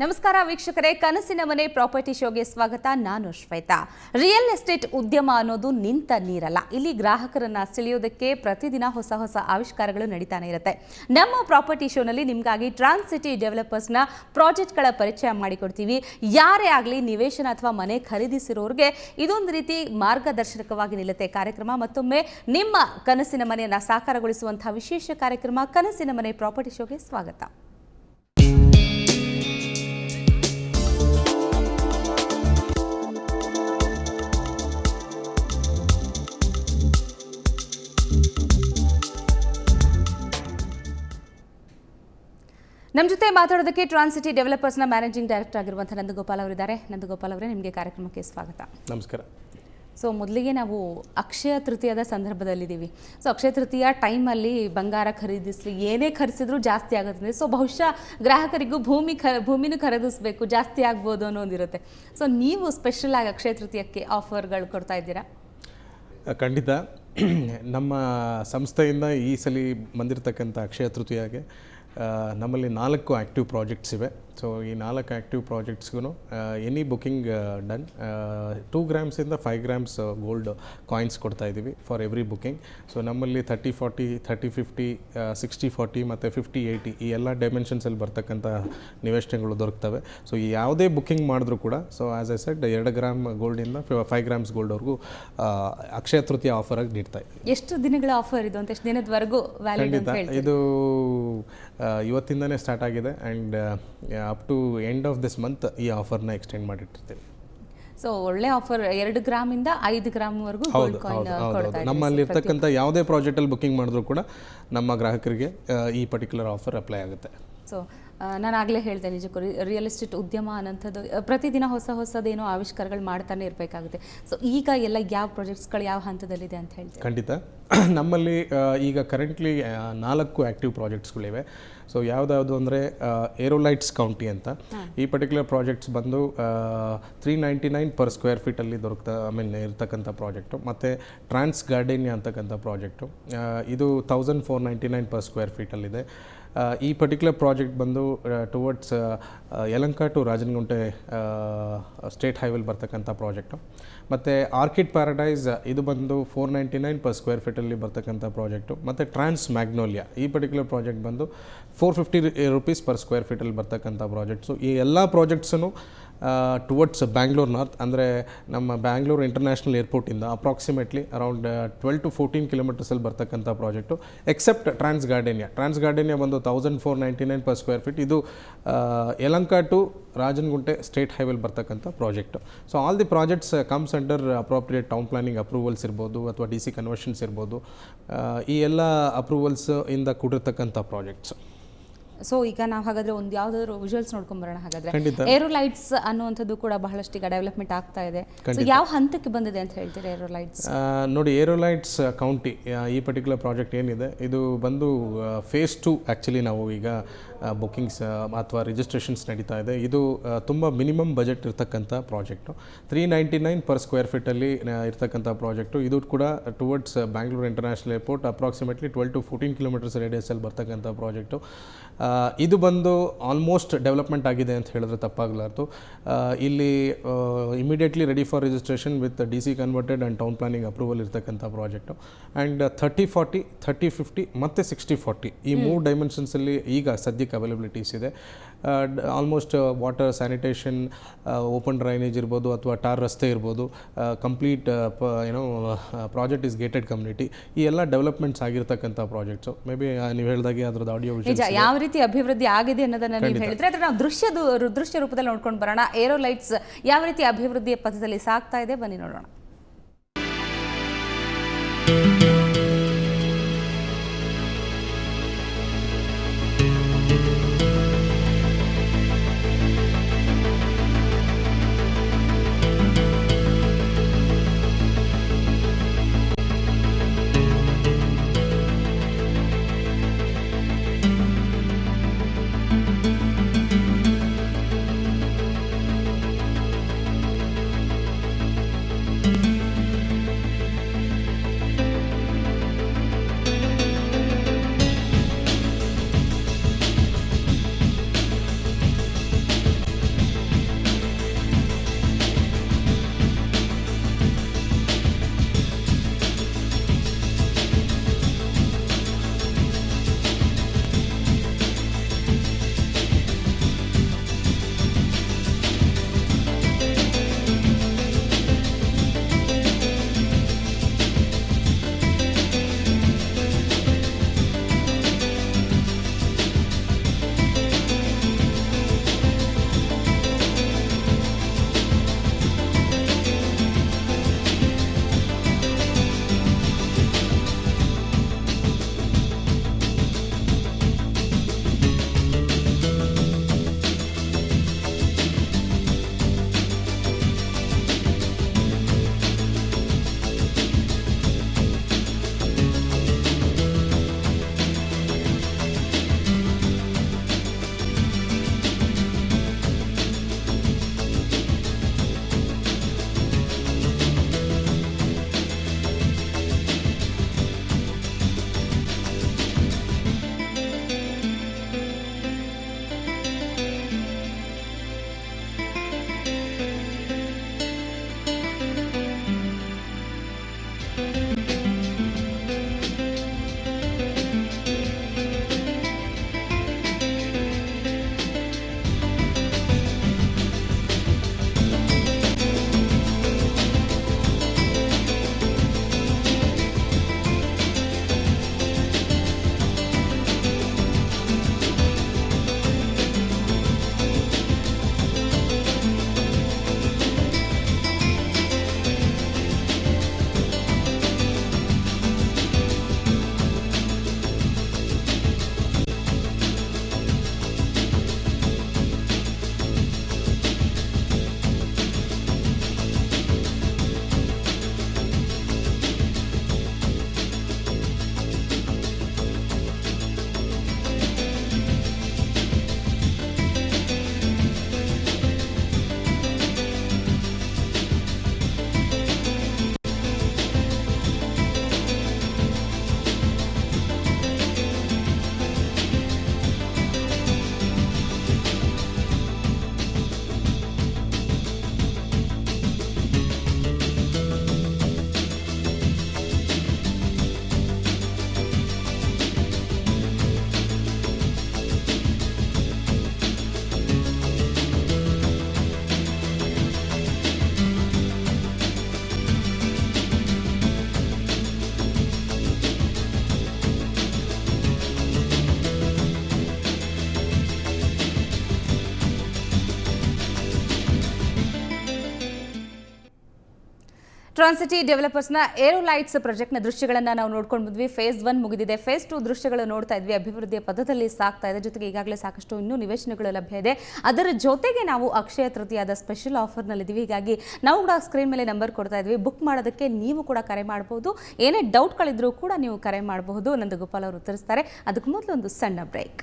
ನಮಸ್ಕಾರ ವೀಕ್ಷಕರೇ, ಕನಸಿನ ಮನೆ ಪ್ರಾಪರ್ಟಿ ಶೋಗೆ ಸ್ವಾಗತ. ನಾನು ಶ್ವೇತಾ. ರಿಯಲ್ ಎಸ್ಟೇಟ್ ಉದ್ಯಮ ಅನ್ನೋದು ನಿಂತ ನೀರಲ್ಲ. ಇಲ್ಲಿ ಗ್ರಾಹಕರನ್ನ ಸೆಳೆಯೋದಕ್ಕೆ ಪ್ರತಿದಿನ ಹೊಸ ಹೊಸ ಆವಿಷ್ಕಾರಗಳು ನಡೀತಾನೆ ಇರುತ್ತೆ. ನಮ್ಮ ಪ್ರಾಪರ್ಟಿ ಶೋನಲ್ಲಿ ನಿಮಗಾಗಿ ಟ್ರಾನ್ಸ್ ಸಿಟಿ ಡೆವಲಪರ್ಸ್ನ ಪ್ರಾಜೆಕ್ಟ್ಗಳ ಪರಿಚಯ ಮಾಡಿಕೊಡ್ತೀವಿ. ಯಾರೇ ಆಗಲಿ ನಿವೇಶನ ಅಥವಾ ಮನೆ ಖರೀದಿಸಿರೋರಿಗೆ ಇದೊಂದು ರೀತಿ ಮಾರ್ಗದರ್ಶಕವಾಗಿ ನಿಲ್ಲುತ್ತೆ ಕಾರ್ಯಕ್ರಮ. ಮತ್ತೊಮ್ಮೆ ನಿಮ್ಮ ಕನಸಿನ ಮನೆಯನ್ನು ಸಾಕಾರಗೊಳಿಸುವಂತಹ ವಿಶೇಷ ಕಾರ್ಯಕ್ರಮ ಕನಸಿನ ಮನೆ ಪ್ರಾಪರ್ಟಿ ಶೋಗೆ ಸ್ವಾಗತ. ನಮ್ಮ ಜೊತೆ ಮಾತಾಡೋದಕ್ಕೆ ಟ್ರಾನ್ಸ್ ಸಿಟಿ ಡೆವಲಪರ್ಸ್ನ ಮ್ಯಾನೇಜಿಂಗ್ ಡೈರೆಕ್ಟರ್ ಆಗಿರುವಂಥ ನಂದಗೋಪಾಲ್ ಅವರಿದ್ದಾರೆ. ನಂದಗೋಪಾಲ್ ಅವರೇ, ನಿಮಗೆ ಕಾರ್ಯಕ್ರಮಕ್ಕೆ ಸ್ವಾಗತ. ನಮಸ್ಕಾರ. ಮೊದಲಿಗೆ ನಾವು ಅಕ್ಷಯ ತೃತೀಯದ ಸಂದರ್ಭದಲ್ಲಿದ್ದೀವಿ. ಅಕ್ಷಯ ತೃತೀಯ ಟೈಮಲ್ಲಿ ಬಂಗಾರ ಖರೀದಿಸಲಿ, ಏನೇ ಖರೀದಿಸಿದ್ರೂ ಜಾಸ್ತಿ ಆಗುತ್ತೆ. ಬಹುಶಃ ಗ್ರಾಹಕರಿಗೂ ಭೂಮಿನೂ ಖರೀದಿಸಬೇಕು, ಜಾಸ್ತಿ ಆಗ್ಬೋದು ಅನ್ನೋದಿರುತ್ತೆ. ನೀವು ಸ್ಪೆಷಲ್ ಆಗಿ ಅಕ್ಷಯ ತೃತೀಯಕ್ಕೆ ಆಫರ್ಗಳು ಕೊಡ್ತಾ ಇದ್ದೀರಾ? ಖಂಡಿತ. ನಮ್ಮ ಸಂಸ್ಥೆಯಿಂದ ಈ ಸಲ ಬಂದಿರತಕ್ಕಂಥ ಅಕ್ಷಯ ತೃತೀಯಗೆ ನಮ್ಮಲ್ಲಿ 4 ಆ್ಯಕ್ಟಿವ್ ಪ್ರಾಜೆಕ್ಟ್ಸ್ ಇವೆ. ಸೊ ಈ 4 ಆ್ಯಕ್ಟಿವ್ ಪ್ರಾಜೆಕ್ಟ್ಸ್ಗೂ ಎನಿ ಬುಕಿಂಗ್ ಡನ್ 2 ಗ್ರಾಮ್ಸಿಂದ 5 ಗ್ರಾಮ್ಸ್ ಗೋಲ್ಡ್ ಕಾಯಿನ್ಸ್ ಕೊಡ್ತಾ ಇದ್ದೀವಿ ಫಾರ್ ಎವ್ರಿ ಬುಕಿಂಗ್. ಸೊ ನಮ್ಮಲ್ಲಿ 30-40, 30-50, 60-40 ಮತ್ತು 50-80 ಈ ಎಲ್ಲ ಡೈಮೆನ್ಷನ್ಸಲ್ಲಿ ಬರ್ತಕ್ಕಂಥ ನಿವೇಶನಗಳು ದೊರಕ್ತವೆ. ಸೊ ಯಾವುದೇ ಬುಕಿಂಗ್ ಮಾಡಿದ್ರೂ ಕೂಡ, so as I said 2 gram ಗೋಲ್ಡಿಂದ 5 ಗ್ರಾಮ್ಸ್ ಗೋಲ್ಡ್ವರೆಗೂ ಅಕ್ಷಯ ತೃತೀಯ ಆಫರಾಗಿ ನೀಡ್ತಾ ಇದ್ದೀವಿ. ಎಷ್ಟು ದಿನಗಳ ಆಫರ್ ಇದು ಅಂತ, ಎಷ್ಟು ದಿನದವರೆಗೂ ವ್ಯಾಲಿಡ್ ಅಂತ ಹೇಳ್ತೀವಿ? ಇದು ಇವತ್ತಿಂದನೇ ಸ್ಟಾರ್ಟ್ ಆಗಿದೆ and up to end of this month ಈ ಆಫರ್ನ ಎಕ್ಸ್ಟೆಂಡ್ ಮಾಡಿಟ್ಟಿರ್ತೀವಿ. ಒಳ್ಳೆ ಆಫರ್. 2 ಗ್ರಾಮಿಂದ 5 ಗ್ರಾಮ್ವರೆಗೂ ಗೋಲ್ಡ್ ಕಾಯಿನ್ ಕೊಡ್ತಾ ಇದ್ದೀವಿ. ನಮ್ಮಲ್ಲಿ ಇರ್ತಕ್ಕಂಥ ಯಾವುದೇ ಪ್ರಾಜೆಕ್ಟಲ್ಲಿ ಬುಕಿಂಗ್ ಮಾಡಿದ್ರು ಕೂಡ ನಮ್ಮ ಗ್ರಾಹಕರಿಗೆ ಈ ಪರ್ಟಿಕ್ಯುಲರ್ ಆಫರ್ ಅಪ್ಲೈ ಆಗುತ್ತೆ. ನಾನು ಆಗಲೇ ಹೇಳಿದೆ, ನಿಜಕ್ಕೂ ರಿಯಲ್ ಎಸ್ಟೇಟ್ ಉದ್ಯಮ ಅನ್ನೋಂಥದ್ದು ಪ್ರತಿದಿನ ಹೊಸದೇನೋ ಆವಿಷ್ಕಾರಗಳು ಮಾಡ್ತಾನೆ ಇರಬೇಕಾಗುತ್ತೆ. ಈಗ ಎಲ್ಲ ಯಾವ ಪ್ರಾಜೆಕ್ಟ್ಸ್ಗಳು ಯಾವ ಹಂತದಲ್ಲಿದೆ ಅಂತ ಹೇಳ್ತೀವಿ? ಖಂಡಿತ. ನಮ್ಮಲ್ಲಿ ಈಗ ಕರೆಂಟ್ಲಿ 4 ಆ್ಯಕ್ಟಿವ್ ಪ್ರಾಜೆಕ್ಟ್ಸ್ಗಳಿವೆ. ಸೊ ಯಾವುದಾವುದು ಅಂದರೆ ಏರೋಲೈಟ್ಸ್ ಕೌಂಟಿ ಅಂತ. ಈ ಪರ್ಟಿಕ್ಯುಲರ್ ಪ್ರಾಜೆಕ್ಟ್ಸ್ ಬಂದು 399 ಪರ್ ಸ್ಕ್ವೇರ್ ಫೀಟಲ್ಲಿ ಇರ್ತಕ್ಕಂಥ ಪ್ರಾಜೆಕ್ಟು. ಮತ್ತು ಟ್ರಾನ್ಸ್ ಗಾರ್ಡೇನಿಯಾ ಅಂತಕ್ಕಂಥ ಪ್ರಾಜೆಕ್ಟು, ಇದು 1499 ಪರ್ ಸ್ಕ್ವೇರ್ ಫೀಟಲ್ಲಿದೆ. ಈ ಪರ್ಟಿಕ್ಯುಲರ್ ಪ್ರಾಜೆಕ್ಟ್ ಬಂದು towards Yelahanka to Rajanagunte state ಹೈವೇಲಿ ಬರ್ತಕ್ಕಂಥ ಪ್ರಾಜೆಕ್ಟು. ಮತ್ತು ಆರ್ಕಿಡ್ ಪ್ಯಾರಡೈಸ್ ಇದು ಬಂದು 499 ಪರ್ ಸ್ಕ್ವೇರ್ ಫೀಟಲ್ಲಿ ಬರ್ತಕ್ಕಂಥ ಪ್ರಾಜೆಕ್ಟು. ಮತ್ತು ಟ್ರಾನ್ಸ್ ಮ್ಯಾಗ್ನೋಲಿಯಾ ಈ ಪರ್ಟಿಕ್ಯುಲರ್ ಪ್ರಾಜೆಕ್ಟ್ ಬಂದು 450 ರೂಪೀಸ್ ಪರ್ ಸ್ಕ್ವೇರ್ ಫೀಟಲ್ಲಿ ಬರ್ತಕ್ಕಂಥ ಪ್ರಾಜೆಕ್ಟ್ಸು. ಈ ಎಲ್ಲ ಪ್ರಾಜೆಕ್ಟ್ಸನ್ನು ಟುವರ್ಡ್ಸ್ ಬ್ಯಾಂಗ್ಳೂರ್ ನಾರ್ತ್, ಅಂದರೆ ನಮ್ಮ ಬ್ಯಾಂಗ್ಳೂರ್ ಇಂಟರ್ನ್ಯಾಷನಲ್ ಏರ್ಪೋರ್ಟಿಂದ ಅಪ್ರಾಕ್ಸಿಮೇಟ್ಲಿ ಅರೌಂಡ್ 12 to 14 ಕಿಲೋಮೀಟರ್ಸಲ್ಲಿ ಬರ್ತಕ್ಕಂಥ ಪ್ರಾಜೆಕ್ಟು. ಎಕ್ಸೆಪ್ಟ್ ಟ್ರಾನ್ಸ್ ಗಾರ್ಡೇನಿಯಾ ಬಂದು 1499 ಪರ್ ಸ್ಕ್ವೇರ್ ಫೀಟ್. ಇದು ಯಲಹಂಕ ಟು ರಾಜನಗುಂಟೆ ಸ್ಟೇಟ್ ಹೈವೇಲಿ ಬರ್ತಕ್ಕಂಥ project. So all the projects comes under appropriate town planning approvals ಇರ್ಬೋದು ಅಥವಾ DC ಕನ್ವರ್ಷನ್ಸ್ ಇರ್ಬೋದು. ಈ ಎಲ್ಲ ಅಪ್ರೂವಲ್ಸ್ ಇಂದ ಕೂಡಿರ್ತಕ್ಕಂಥ ಪ್ರಾಜೆಕ್ಟ್ಸ್. ಈಗ ನಾವು ಹಾಗಾದರೆ ಒಂದು ಯಾವುದಾದ್ರು ವಿಜುವಲ್ಸ್ ನೋಡ್ಕೊಂಬರೋಣ. ಹಾಗಾದರೆ ಏರೋಲೈಟ್ಸ್ ಅನ್ನುವಂಥದ್ದು ಕೂಡ ಬಹಳಷ್ಟು ಈಗ ಡೆವಲಪ್ಮೆಂಟ್ ಆಗ್ತಾ ಇದೆ. ಯಾವ ಹಂತಕ್ಕೆ ಬಂದಿದೆ ಅಂತ ಹೇಳ್ತೀರಾ ಏರೋಲೈಟ್ಸ್? ನೋಡಿ, ಏರೋಲೈಟ್ಸ್ ಕೌಂಟಿ ಈ ಪರ್ಟಿಕ್ಯುಲರ್ ಪ್ರಾಜೆಕ್ಟ್ ಏನಿದೆ, ಇದು ಬಂದು ಫೇಸ್ 2 ಆ್ಯಕ್ಚುಲಿ ನಾವು ಈಗ ಬುಕಿಂಗ್ಸ್ ಅಥವಾ ರಿಜಿಸ್ಟ್ರೇಷನ್ಸ್ ನಡೀತಾ ಇದೆ. ಇದು ತುಂಬ ಮಿನಿಮಮ್ ಬಜೆಟ್ ಇರ್ತಕ್ಕಂಥ ಪ್ರಾಜೆಕ್ಟು. 399 ಪರ್ ಸ್ಕ್ವೇರ್ ಫೀಟಲ್ಲಿ ಇರ್ತಕ್ಕಂಥ ಪ್ರಾಜೆಕ್ಟು. ಇದು ಕೂಡ towards Bangalore international airport approximately 12 to 14 kilometres ರೇಡಿಯಸಲ್ಲಿ ಬರ್ತಕ್ಕಂಥ ಪ್ರಾಜೆಕ್ಟು. ಇದು ಬಂದು ಆಲ್ಮೋಸ್ಟ್ ಡೆವಲಪ್ಮೆಂಟ್ ಆಗಿದೆ ಅಂತ ಹೇಳಿದ್ರೆ ತಪ್ಪಾಗಲಾರ್ದು. ಇಲ್ಲಿ immediately ready for registration with DC converted and town planning approval ಇರ್ತಕ್ಕಂಥ ಪ್ರಾಜೆಕ್ಟು. ಆ್ಯಂಡ್ 30-40, 30-50 ಮತ್ತು 60-40 ಈ 3 ಡೈಮೆನ್ಷನ್ಸಲ್ಲಿ ಈಗ ಸದ್ಯಕ್ಕೆ ಅವೈಲಬಿಲಿಟೀಸ್ ಇದೆ. Almost water, sanitation, open drainage ಇರ್ಬೋದು ಅಥವಾ ಟಾರ್ ರಸ್ತೆ ಇರ್ಬೋದು, complete project is gated community. ಈ ಎಲ್ಲ ಡೆವಲಪ್ಮೆಂಟ್ಸ್ ಆಗಿರ್ತಕ್ಕಂಥ ಪ್ರಾಜೆಕ್ಟ್ಸು. ಮೇ ಬಿ ನೀವು ಹೇಳಿದಾಗೆ ಅದರದ್ದು ಆಡಿಯೋ ಯಾವ ರೀತಿ ಅಭಿವೃದ್ಧಿ ಆಗಿದೆ ಅನ್ನೋದನ್ನ ನೀವು ಹೇಳಿದ್ರೆ, ಅದರ ನಾವು ದೃಶ್ಯ ರೂಪದಲ್ಲಿ ನೋಡ್ಕೊಂಡು ಬರೋಣ. ಏರೋಲೈಟ್ಸ್ ಯಾವ ರೀತಿ ಅಭಿವೃದ್ಧಿಯ ಪಥದಲ್ಲಿ ಸಾಗ್ತಾ ಇದೆ, ಬನ್ನಿ ನೋಡೋಣ. ಟ್ರಾನ್ಸಿಟಿ ಡೆವಲಪರ್ಸ್ನ ಏರೋಲೈಟ್ಸ್ ಪ್ರಾಜೆಕ್ಟ್ನ ದೃಶ್ಯಗಳನ್ನು ನಾವು ನೋಡ್ಕೊಂಡು ಬಂದ್ವಿ. ಫೇಸ್ 1 ಮುಗಿದಿದೆ. ಫೇಸ್ 2 ದೃಶ್ಯಗಳು ನೋಡ್ತಾ ಇದ್ವಿ. ಅಭಿವೃದ್ಧಿಯ ಪಥದಲ್ಲಿ ಸಾಗ್ತಾ ಇದೆ. ಜೊತೆಗೆ ಈಗಾಗಲೇ ಸಾಕಷ್ಟು ಇನ್ನೂ ನಿವೇಶನಗಳು ಲಭ್ಯ ಇದೆ. ಅದರ ಜೊತೆಗೆ ನಾವು ಅಕ್ಷಯ ತೃತೀಯದ ಸ್ಪೆಷಲ್ ಆಫರ್ನಲ್ಲಿದ್ದೀವಿ. ಹೀಗಾಗಿ ನಾವು ಕೂಡ ಸ್ಕ್ರೀನ್ ಮೇಲೆ ನಂಬರ್ ಕೊಡ್ತಾ ಇದ್ವಿ. ಬುಕ್ ಮಾಡೋದಕ್ಕೆ ನೀವು ಕೂಡ ಕರೆ ಮಾಡಬಹುದು. ಏನೇ ಡೌಟ್ಗಳಿದ್ರೂ ಕೂಡ ನೀವು ಕರೆ ಮಾಡಬಹುದು. ನಂದಗೋಪಾಲ್ ಅವರು ಉತ್ತರಿಸ್ತಾರೆ. ಅದಕ್ಕೂ ಮೊದಲು ಒಂದು ಸಣ್ಣ ಬ್ರೇಕ್.